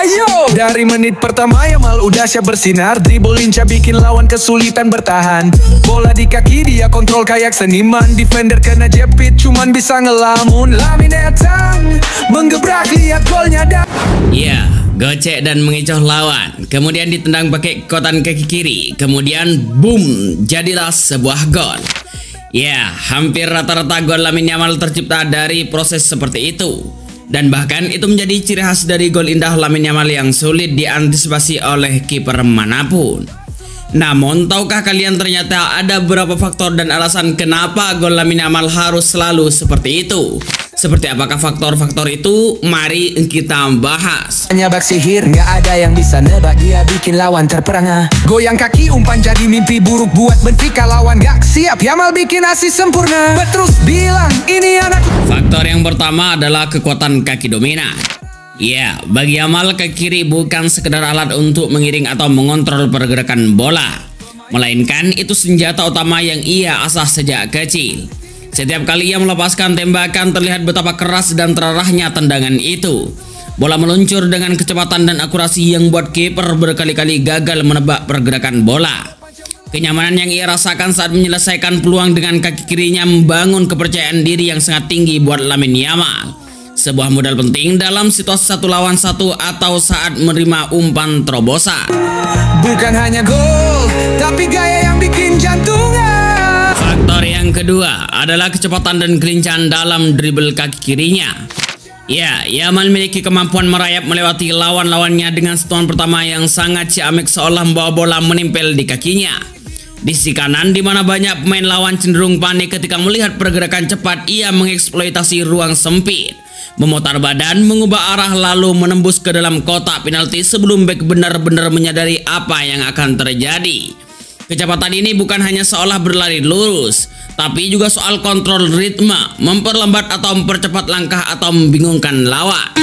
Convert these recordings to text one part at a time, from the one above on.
Ayo! Dari menit pertama Yamal udah siap bersinar. Dribble lincah bikin lawan kesulitan bertahan. Bola di kaki dia kontrol kayak seniman. Defender kena jepit cuman bisa ngelamun. Lamine datang menggebrak, lihat golnya dah. Ya, gocek dan mengecoh lawan. Kemudian ditendang pakai kotan kaki kiri. Kemudian boom, jadilah sebuah gol. Ya, hampir rata-rata gol Lamine Yamal tercipta dari proses seperti itu. Dan bahkan itu menjadi ciri khas dari gol indah Lamine Yamal yang sulit diantisipasi oleh kiper manapun. Namun, tahukah kalian ternyata ada beberapa faktor dan alasan kenapa gol Lamine Yamal harus selalu seperti itu? Seperti apakah faktor-faktor itu? Mari kita bahas. Hanya bak sihir, nggak ada yang bisa nebak. Dia bikin lawan terperangah. Goyang kaki umpan jadi mimpi buruk buat Benfica. Lawan gak siap, Yamal bikin asis sempurna. Petrus bilang ini anak. Faktor yang pertama adalah kekuatan kaki dominan. Ya, bagi Yamal kaki kiri bukan sekedar alat untuk mengiring atau mengontrol pergerakan bola, melainkan itu senjata utama yang ia asah sejak kecil. Setiap kali ia melepaskan tembakan terlihat betapa keras dan terarahnya tendangan itu. Bola meluncur dengan kecepatan dan akurasi yang buat kiper berkali-kali gagal menebak pergerakan bola. Kenyamanan yang ia rasakan saat menyelesaikan peluang dengan kaki kirinya membangun kepercayaan diri yang sangat tinggi buat Lamine Yamal. Sebuah modal penting dalam situasi 1 lawan 1 atau saat menerima umpan terobosan. Bukan hanya gol, tapi gaya yang bikin jantungnya. Faktor yang kedua adalah kecepatan dan kelincahan dalam dribble kaki kirinya. Ya, Yamal memiliki kemampuan merayap melewati lawan-lawannya dengan sentuhan pertama yang sangat ciamik seolah membawa bola menempel di kakinya. Di sisi kanan, di mana banyak pemain lawan cenderung panik ketika melihat pergerakan cepat, ia mengeksploitasi ruang sempit, memutar badan, mengubah arah lalu menembus ke dalam kotak penalti sebelum bek benar-benar menyadari apa yang akan terjadi. Kecepatan ini bukan hanya seolah berlari lurus, tapi juga soal kontrol ritme, memperlambat atau mempercepat langkah atau membingungkan lawan.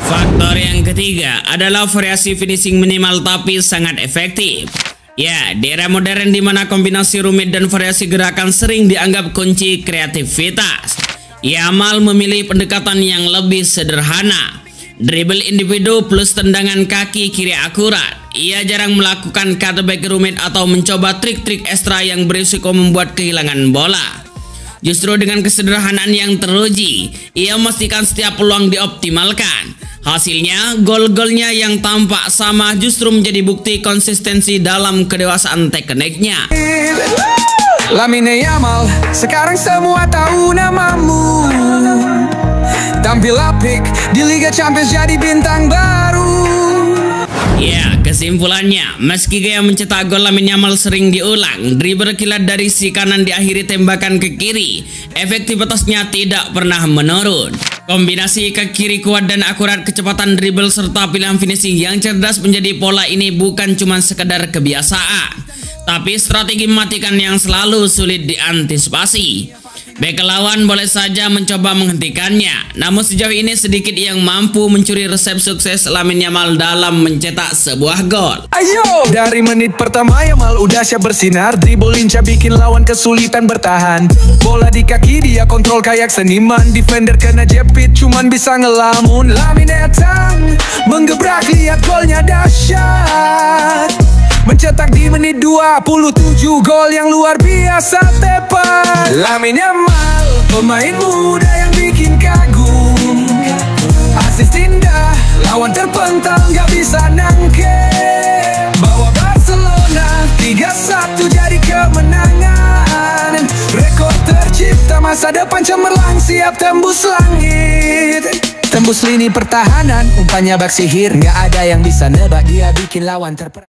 Faktor yang ketiga adalah variasi finishing minimal tapi sangat efektif. Ya, di era modern di mana kombinasi rumit dan variasi gerakan sering dianggap kunci kreativitas, Yamal memilih pendekatan yang lebih sederhana. Dribble individu plus tendangan kaki kiri akurat. Ia jarang melakukan cutback rumit atau mencoba trik-trik ekstra yang berisiko membuat kehilangan bola. Justru dengan kesederhanaan yang teruji, ia memastikan setiap peluang dioptimalkan. Hasilnya, gol-golnya yang tampak sama justru menjadi bukti konsistensi dalam kedewasaan tekniknya. Lamine Yamal, sekarang semua tahu namamu. Tampil apik di Liga Champions jadi bintang baru. Ya, kesimpulannya, meski gaya mencetak gol Lamine Yamal sering diulang, dribble kilat dari sisi kanan diakhiri tembakan ke kiri, efektivitasnya tidak pernah menurun. Kombinasi kaki kiri kuat dan akurat, kecepatan dribble serta pilihan finishing yang cerdas menjadi pola ini bukan cuma sekedar kebiasaan, tapi strategi mematikan yang selalu sulit diantisipasi. Bek lawan boleh saja mencoba menghentikannya, namun sejauh ini sedikit yang mampu mencuri resep sukses Lamine Yamal dalam mencetak sebuah gol. Ayo! Dari menit pertama Yamal udah siap bersinar. Dribble lincah bikin lawan kesulitan bertahan. Bola di kaki dia kontrol kayak seniman. Defender kena jepit cuman bisa ngelamun. Lamine datang menggebrak, lihat golnya dahsyat. Mencetak di menit 27 gol yang luar biasa tepat. Lamine Yamal, pemain muda yang bikin kagum. Asis indah, lawan terpental gak bisa nangkep. Bawa Barcelona 3-1 jadi kemenangan. Rekor tercipta, masa depan cemerlang, siap tembus langit. Tembus lini pertahanan, umpannya bak sihir, nggak ada yang bisa nebak. Dia bikin lawan terperangah.